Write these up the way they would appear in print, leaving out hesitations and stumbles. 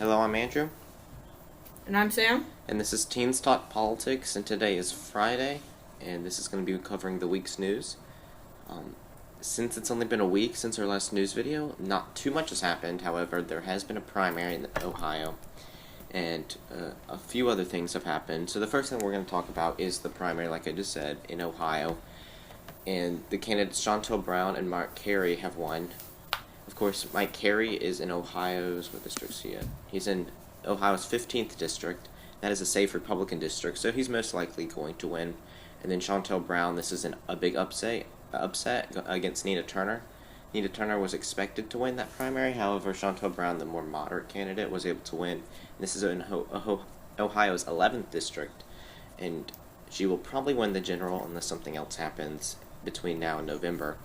Hello, I'm Andrew, And I'm Sam. and this is Teens Talk Politics, and today is Friday, and this is going to be covering the week's news. Um, since it's only been a week since our last news video, not too much has happened. However, there has been a primary in Ohio, and a few other things have happened. So the first thing we're going to talk about is the primary, like I just said, in Ohio, and the candidates Shontel Brown and Mark Carey have won. Of course, Mike Carey is in Ohio's, what district is he in? He's in Ohio's 15th district. That is a safe Republican district, so he's most likely going to win. And then Shontel Brown, this is a big upset against Nina Turner. Nina Turner was expected to win that primary, however, Shontel Brown, the more moderate candidate, was able to win. This is in Ohio's 11th district, and she will probably win the general unless something else happens between now and November.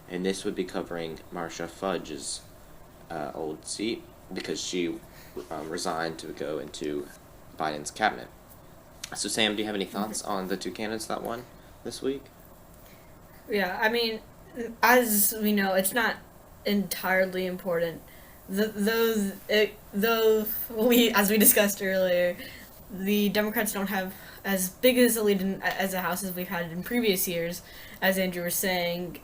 And this would be covering Marcia Fudge's old seat because she resigned to go into Biden's cabinet. So, Sam, do you have any thoughts on the two candidates that won this week? Yeah, I mean, as we know, it's not entirely important. As we discussed earlier, the Democrats don't have as big as a lead as a House as we've had in previous years. As Andrew was saying,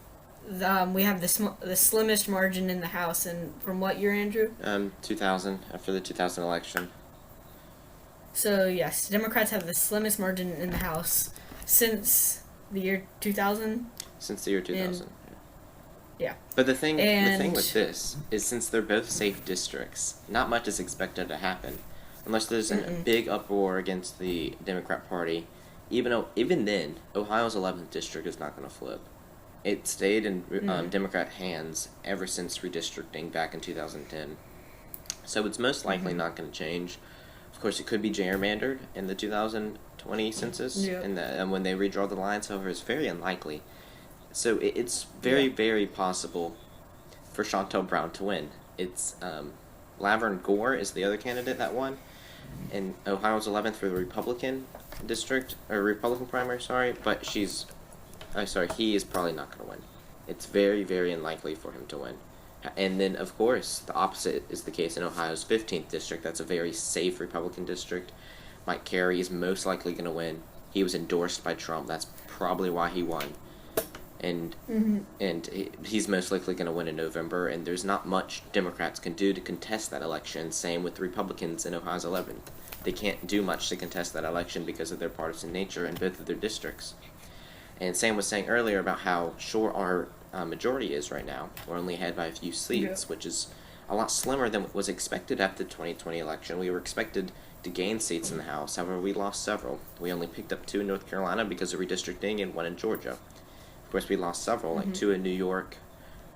we have the slimmest margin in the House, and from what year, Andrew? 2000, after the 2000 election. So yes, Democrats have the slimmest margin in the House since the year 2000. Since the year 2000. Yeah. But the thing with this is, since they're both safe districts, not much is expected to happen, unless there's a big uproar against the Democrat Party. Even then, Ohio's 11th district is not going to flip. It stayed in Democrat hands ever since redistricting back in 2010. So it's most likely not going to change. Of course, it could be gerrymandered in the 2020 census, and when they redraw the lines, however, it's very unlikely. So it's very possible for Shontel Brown to win. It's Laverne Gore is the other candidate that won in Ohio's 11th for the Republican district, or Republican primary, but he is probably not going to win. It's very unlikely for him to win. And then, of course, the opposite is the case in Ohio's 15th district. That's a very safe Republican district. Mike Carey is most likely going to win. He was endorsed by Trump. That's probably why he won. And he's most likely going to win in November, and there's not much Democrats can do to contest that election. Same with Republicans in Ohio's 11th. They can't do much to contest that election because of their partisan nature in both of their districts. And Sam was saying earlier about how short our majority is right now. We're only ahead by a few seats, which is a lot slimmer than what was expected after the 2020 election. We were expected to gain seats in the House. However, we lost several. We only picked up 2 in North Carolina because of redistricting and 1 in Georgia. Of course, we lost several, like 2 in New York.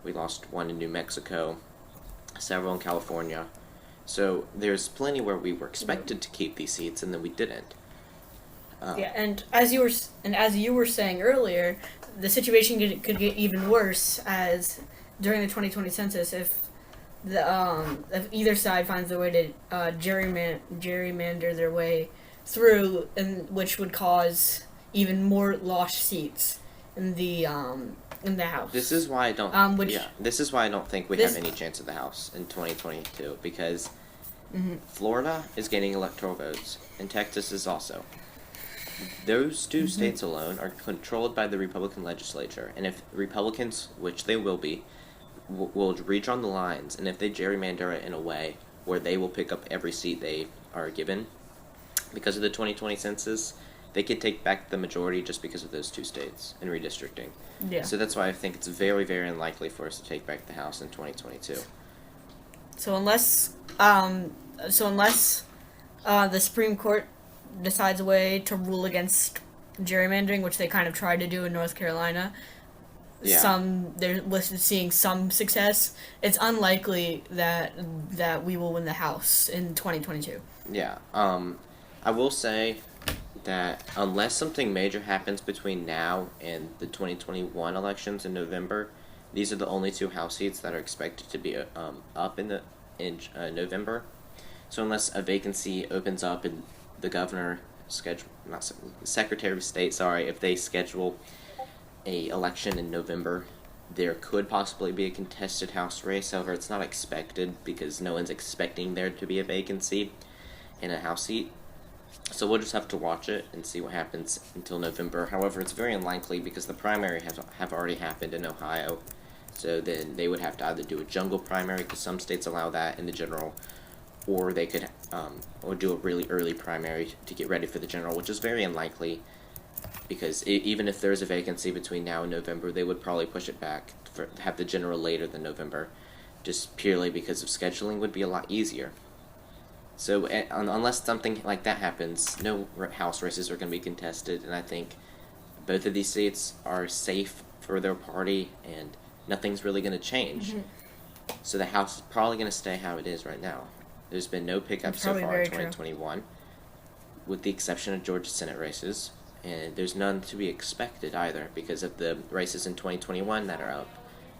We lost 1 in New Mexico, several in California. So there's plenty where we were expected to keep these seats, and then we didn't. And as you were saying earlier, the situation could get even worse as during the 2020 census if either side finds a way to gerrymander their way through, and which would cause even more lost seats in the House. This is why I don't. This is why I don't think we have any chance of the House in 2022 because Florida is gaining electoral votes and Texas is also. Those 2 states alone are controlled by the Republican legislature, and if Republicans, which they will be, will redraw the lines, and if they gerrymander it in a way where they will pick up every seat they are given, because of the 2020 census, they could take back the majority just because of those 2 states in redistricting. Yeah. So that's why I think it's very unlikely for us to take back the House in 2022. So unless the Supreme Court decides a way to rule against gerrymandering, which they kind of tried to do in North Carolina. They're listed seeing some success. It's unlikely that we will win the House in 2022. Yeah. I will say that unless something major happens between now and the 2021 elections in November, these are the only 2 House seats that are expected to be up in November. So unless a vacancy opens up in the governor Secretary of State, if they schedule a election in November, there could possibly be a contested House race. However, it's not expected because no one's expecting there to be a vacancy in a House seat. So we'll just have to watch it and see what happens until November. However, it's very unlikely because the primary have already happened in Ohio. So then they would have to either do a jungle primary, because some states allow that in the general, or they could or do a really early primary to get ready for the general, which is very unlikely because even if there's a vacancy between now and November, they would probably push it back for have the general later than November, just purely because of scheduling would be a lot easier. So unless something like that happens, no House races are going to be contested, and I think both of these seats are safe for their party, and nothing's really going to change. Mm-hmm. So the House is probably going to stay how it is right now. There's been no pickup so far in 2021, with the exception of Georgia Senate races, and there's none to be expected either because of the races in 2021 that are up.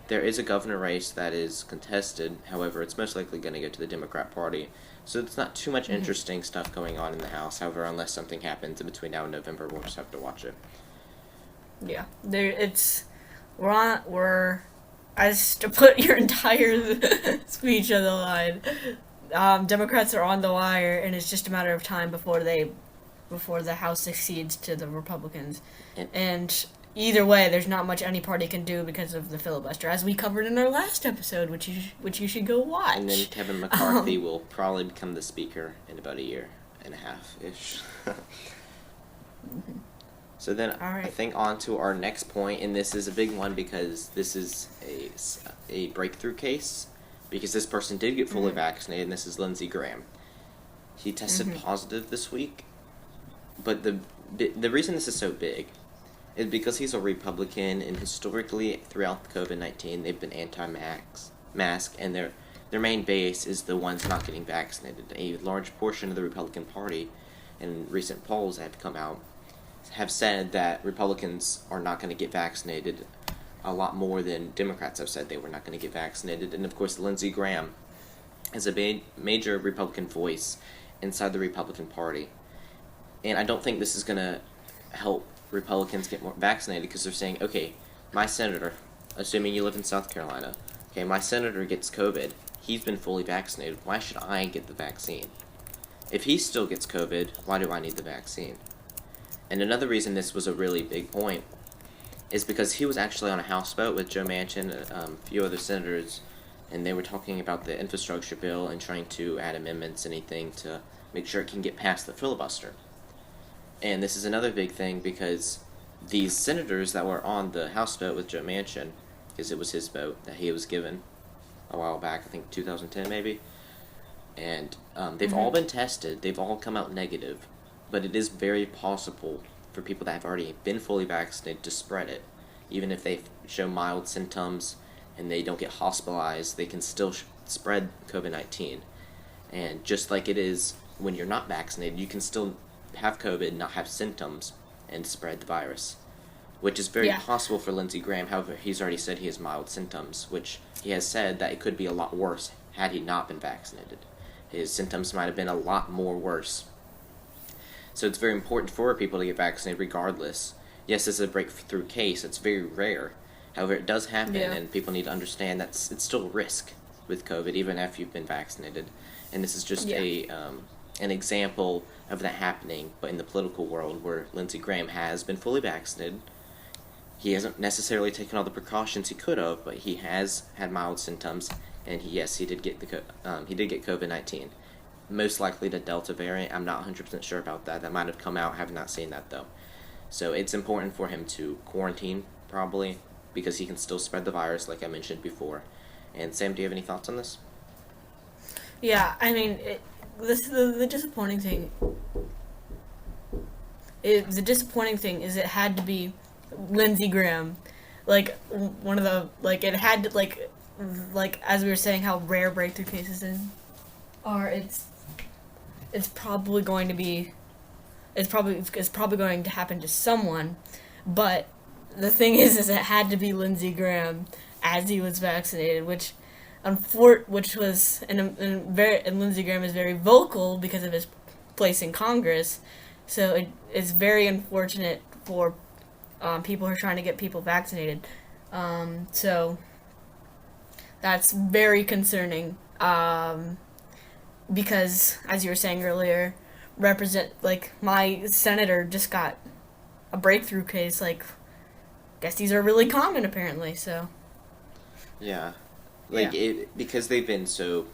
There is a governor race that is contested, however, it's most likely going to go to the Democrat Party, so it's not too much interesting stuff going on in the House. However, unless something happens in between now and November, we'll just have to watch it. Yeah, we're as to put your entire speech on the line. Democrats are on the wire, and it's just a matter of time before the House succeeds to the Republicans. And either way, there's not much any party can do because of the filibuster, as we covered in our last episode, which you should go watch. And then Kevin McCarthy will probably become the speaker in about a year and a half-ish. So then I think on to our next point, and this is a big one because this is a breakthrough case, because this person did get fully vaccinated, and this is Lindsey Graham. He tested positive this week, but the reason this is so big is because he's a Republican, and historically throughout COVID-19 they've been anti-mask, and their main base is the ones not getting vaccinated. A large portion of the Republican Party, in recent polls that have come out, have said that Republicans are not going to get vaccinated a lot more than Democrats have said they were not going to get vaccinated. And of course, Lindsey Graham is a major Republican voice inside the Republican Party. And I don't think this is going to help Republicans get more vaccinated, because they're saying, okay, my senator, assuming you live in South Carolina, okay, my senator gets COVID, he's been fully vaccinated, why should I get the vaccine? If he still gets COVID, why do I need the vaccine? And another reason this was a really big point is because he was actually on a House vote with Joe Manchin and a few other senators, and they were talking about the infrastructure bill and trying to add amendments, anything to make sure it can get past the filibuster. And this is another big thing because these senators that were on the House vote with Joe Manchin, because it was his vote that he was given a while back, I think 2010 maybe, and they've all been tested, they've all come out negative, but it is very possible for people that have already been fully vaccinated to spread it. Even if they show mild symptoms and they don't get hospitalized, they can still spread COVID-19. And just like it is when you're not vaccinated, you can still have COVID, not have symptoms, and spread the virus, which is very possible for Lindsey Graham. However, he's already said he has mild symptoms, which he has said that it could be a lot worse had he not been vaccinated. His symptoms might have been a lot more worse. So it's very important for people to get vaccinated regardless. Yes, this is a breakthrough case. It's very rare. However, it does happen, and people need to understand that it's still a risk with COVID, even after you've been vaccinated. And this is just an example of that happening, but in the political world, where Lindsey Graham has been fully vaccinated. He hasn't necessarily taken all the precautions he could have, but he has had mild symptoms, and he did get COVID-19. Most likely the Delta variant. I'm not 100% sure about that. That might have come out. I have not seen that, though. So it's important for him to quarantine, probably, because he can still spread the virus, like I mentioned before. And Sam, do you have any thoughts on this? Yeah, I mean, the disappointing thing is it had to be Lindsey Graham. Like, one of the, like, it had to, like as we were saying, how rare breakthrough cases are, it's probably going to be, it's probably going to happen to someone, but the thing is it had to be Lindsey Graham as he was vaccinated, which was and Lindsey Graham is very vocal because of his place in Congress, so it's very unfortunate for people who are trying to get people vaccinated. So that's very concerning. Because, as you were saying earlier, my senator just got a breakthrough case. Guess these are really common apparently. So. Yeah, Yeah. because they've been so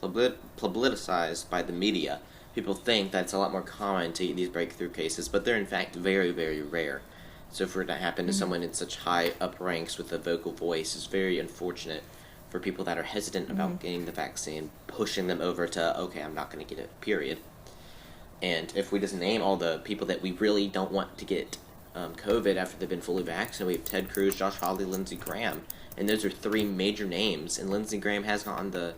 politicized by the media. People think that's a lot more common to these breakthrough cases, but they're in fact very, very rare. So for it to happen to someone in such high up ranks with a vocal voice is very unfortunate for people that are hesitant about getting the vaccine, pushing them over to, okay, I'm not going to get it, period. And if we just name all the people that we really don't want to get COVID after they've been fully vaccinated, we have Ted Cruz, Josh Hawley, Lindsey Graham, and those are three major names. And Lindsey Graham has gotten the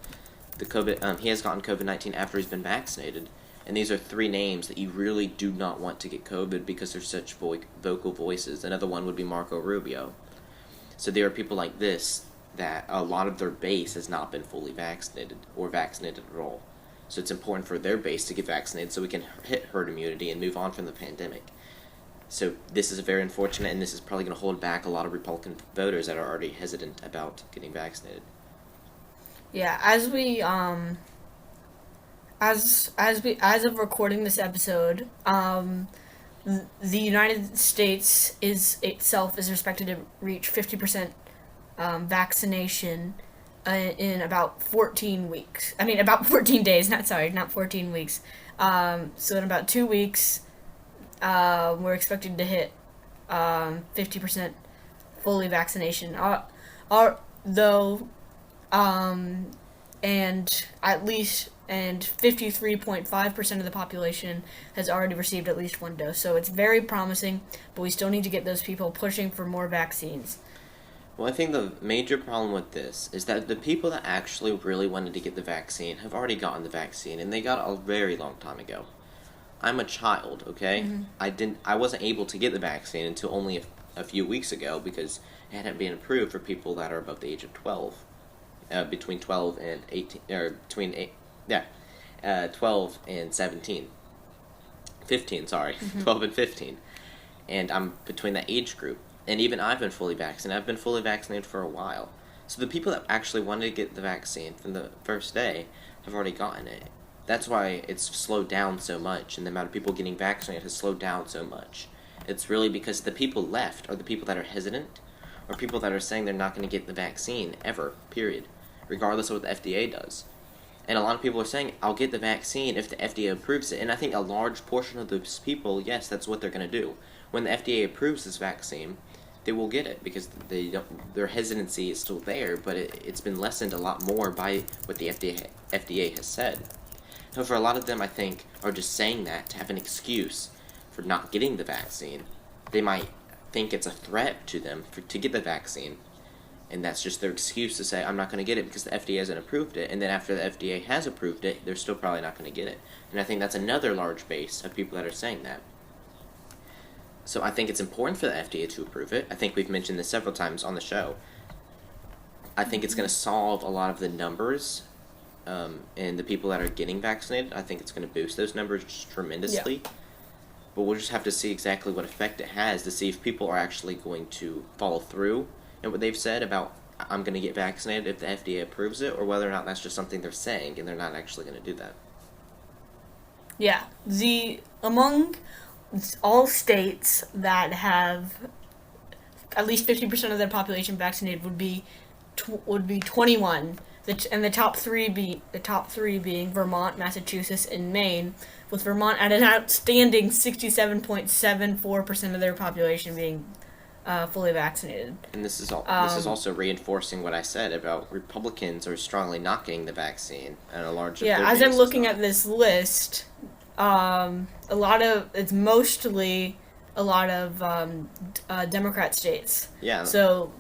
COVID. He has gotten COVID-19 after he's been vaccinated. And these are three names that you really do not want to get COVID because they're such vocal voices. Another one would be Marco Rubio. So there are people like this that a lot of their base has not been fully vaccinated or vaccinated at all. So it's important for their base to get vaccinated so we can hit herd immunity and move on from the pandemic. So this is very unfortunate, and this is probably going to hold back a lot of Republican voters that are already hesitant about getting vaccinated. Yeah, as of recording this episode, the United States is expected to reach 50% vaccination in about 14 weeks. I mean, about 14 days. Not 14 weeks. So in about 2 weeks, we're expected to hit 50% fully vaccination. Though, and 53.5% of the population has already received at least one dose. So it's very promising, but we still need to get those people pushing for more vaccines. Well, I think the major problem with this is that the people that actually really wanted to get the vaccine have already gotten the vaccine, and they got it a very long time ago. I'm a child, okay? I wasn't able to get the vaccine until only a few weeks ago because it hadn't been approved for people that are above the age of 12. Between 12 and 18, or 12 and 17. 15, sorry. 12 and 15. And I'm between that age group. And even I've been fully vaccinated. I've been fully vaccinated for a while. So the people that actually wanted to get the vaccine from the first day have already gotten it. That's why it's slowed down so much, and the amount of people getting vaccinated has slowed down so much. It's really because the people left are the people that are hesitant, or people that are saying they're not going to get the vaccine ever, period, regardless of what the FDA does. And a lot of people are saying, I'll get the vaccine if the FDA approves it. And I think a large portion of those people, yes, that's what they're going to do. When the FDA approves this vaccine, they will get it because their hesitancy is still there, but it's been lessened a lot more by what the FDA has said. However, a lot of them, I think, are just saying that to have an excuse for not getting the vaccine. They might think it's a threat to them to get the vaccine, and that's just their excuse to say, I'm not going to get it because the FDA hasn't approved it, and then after the FDA has approved it, they're still probably not going to get it. And I think that's another large base of people that are saying that. So I think it's important for the FDA to approve it. I think we've mentioned this several times on the show. I think it's going to solve a lot of the numbers and the people that are getting vaccinated. I think it's going to boost those numbers tremendously. Yeah. But we'll just have to see exactly what effect it has to see if people are actually going to follow through and what they've said about I'm going to get vaccinated if the FDA approves it, or whether or not that's just something they're saying and they're not actually going to do that. Yeah. Among all states that have at least 50% of their population vaccinated would be 21, and the top three being Vermont, Massachusetts, and Maine, with Vermont at an outstanding 67.74% of their population being fully vaccinated. And this is also reinforcing what I said about Republicans are strongly not getting the vaccine, and a large as I'm looking at this list, it's mostly a lot of Democrat states. Yeah. So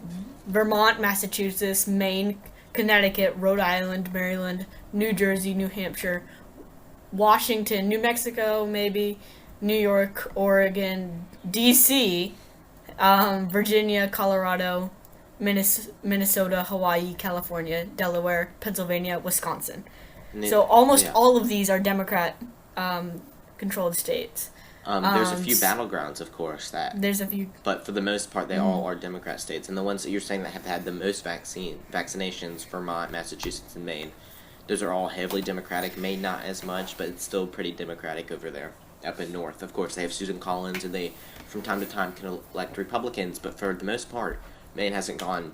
Vermont, Massachusetts, Maine, Connecticut, Rhode Island, Maryland, New Jersey, New Hampshire, Washington, New Mexico, maybe, New York, Oregon, D.C., Virginia, Colorado, Minnesota, Hawaii, California, Delaware, Pennsylvania, Wisconsin. So almost all of these are Democrat controlled states. There's a few battlegrounds, of course, there's a few, but for the most part, they all are Democrat states. And the ones that you're saying that have had the most vaccinations, Vermont, Massachusetts, and Maine, those are all heavily Democratic. Maine not as much, but it's still pretty Democratic over there. Up in north, of course, they have Susan Collins, and they, from time to time, can elect Republicans. But for the most part, Maine hasn't gone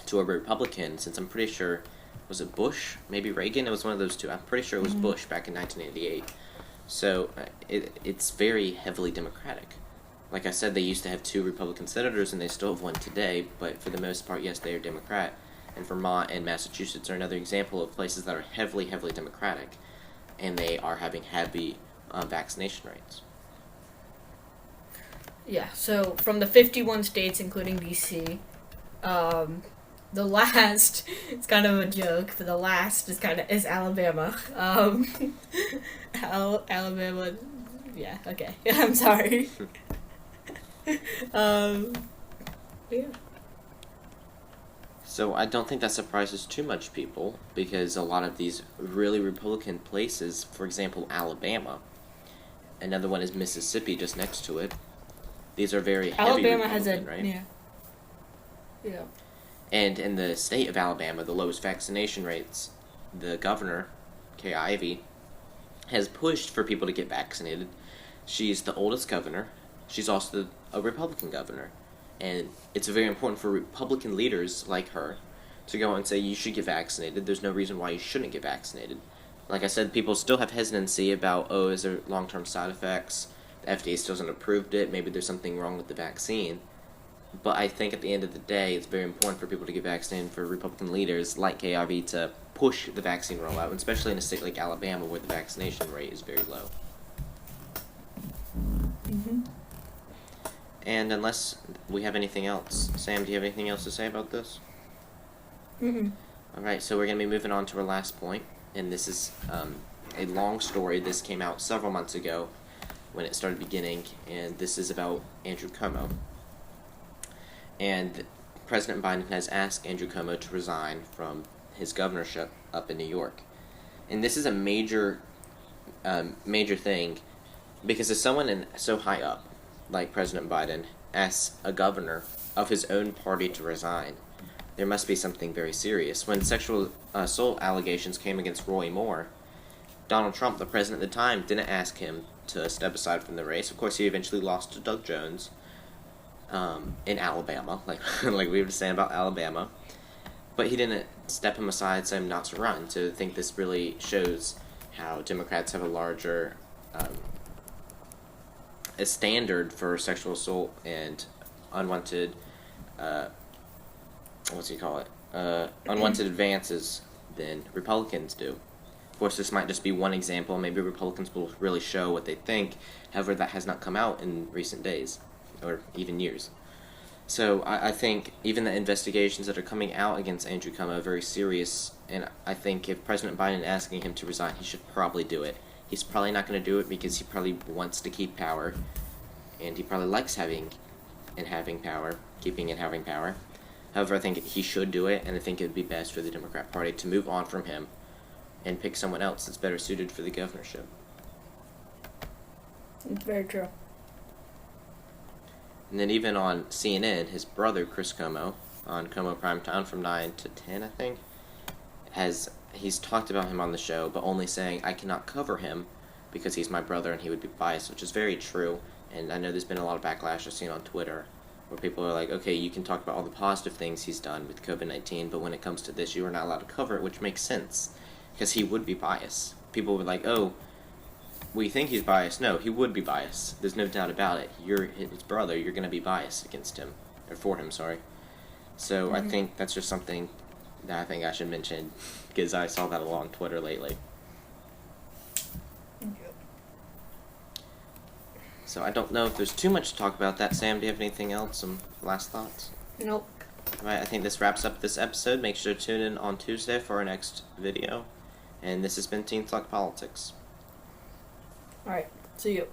to a Republican since, I'm pretty sure, was it Bush? Maybe Reagan? It was one of those two. I'm pretty sure it was Bush back in 1988. So it's very heavily Democratic. Like I said, they used to have 2 Republican senators, and they still have one today, but for the most part, yes, they are Democrat. And Vermont and Massachusetts are another example of places that are heavily, heavily Democratic, and they are having heavy vaccination rates. Yeah, so from the 51 states, including D.C., the last, it's kind of a joke, but the last is Alabama. Alabama, yeah, okay. I'm sorry. Yeah. So I don't think that surprises too much people, because a lot of these really Republican places, for example, Alabama, another one is Mississippi just next to it. These are very heavy Alabama Republican, right? Yeah. And in the state of Alabama, the lowest vaccination rates, the governor, Kay Ivey, has pushed for people to get vaccinated. She's the oldest governor. She's also a Republican governor. And it's very important for Republican leaders like her to go and say you should get vaccinated. There's no reason why you shouldn't get vaccinated. Like I said, people still have hesitancy about, is there long-term side effects? The FDA still hasn't approved it. Maybe there's something wrong with the vaccine. But I think at the end of the day, it's very important for people to get vaccinated, for Republican leaders like Kay Ivey to push the vaccine rollout, and especially in a state like Alabama where the vaccination rate is very low. Mm-hmm. And unless we have anything else, Sam, do you have anything else to say about this? Mm-hmm. Alright, so we're going to be moving on to our last point, and this is a long story. This came out several months ago when it started beginning, and this is about Andrew Cuomo. And President Biden has asked Andrew Cuomo to resign from his governorship up in New York. And this is a major thing, because if someone so high up, like President Biden, asks a governor of his own party to resign, there must be something very serious. When sexual assault allegations came against Roy Moore, Donald Trump, the president at the time, didn't ask him to step aside from the race. Of course, he eventually lost to Doug Jones. In Alabama, like we were saying about Alabama, but he didn't step him aside, say him not to run. So I think this really shows how Democrats have a larger a standard for sexual assault and unwanted unwanted advances than Republicans do. Of course, this might just be one example. Maybe Republicans will really show what they think. However, that has not come out in recent days, or even years. So I think even the investigations that are coming out against Andrew Cuomo are very serious, and I think if President Biden is asking him to resign, he should probably do it. He's probably not going to do it because he probably wants to keep power, and he probably likes having power. However, I think he should do it, and I think it would be best for the Democrat Party to move on from him and pick someone else that's better suited for the governorship. Very true. And then even on CNN, his brother, Chris Cuomo, on Cuomo Primetime from 9 to 10, I think, he's talked about him on the show, but only saying, I cannot cover him because he's my brother and he would be biased, which is very true. And I know there's been a lot of backlash I've seen on Twitter where people are like, okay, you can talk about all the positive things he's done with COVID-19, but when it comes to this, you are not allowed to cover it, which makes sense because he would be biased. People were like, we think he's biased. No, he would be biased. There's no doubt about it. You're his brother. You're going to be biased against him. Or for him, sorry. So I think that's just something that I think I should mention because I saw that a lot on Twitter lately. So I don't know if there's too much to talk about that. Sam, do you have anything else? Some last thoughts? Nope. Alright, I think this wraps up this episode. Make sure to tune in on Tuesday for our next video. And this has been Teen Talk Politics. Alright, see you.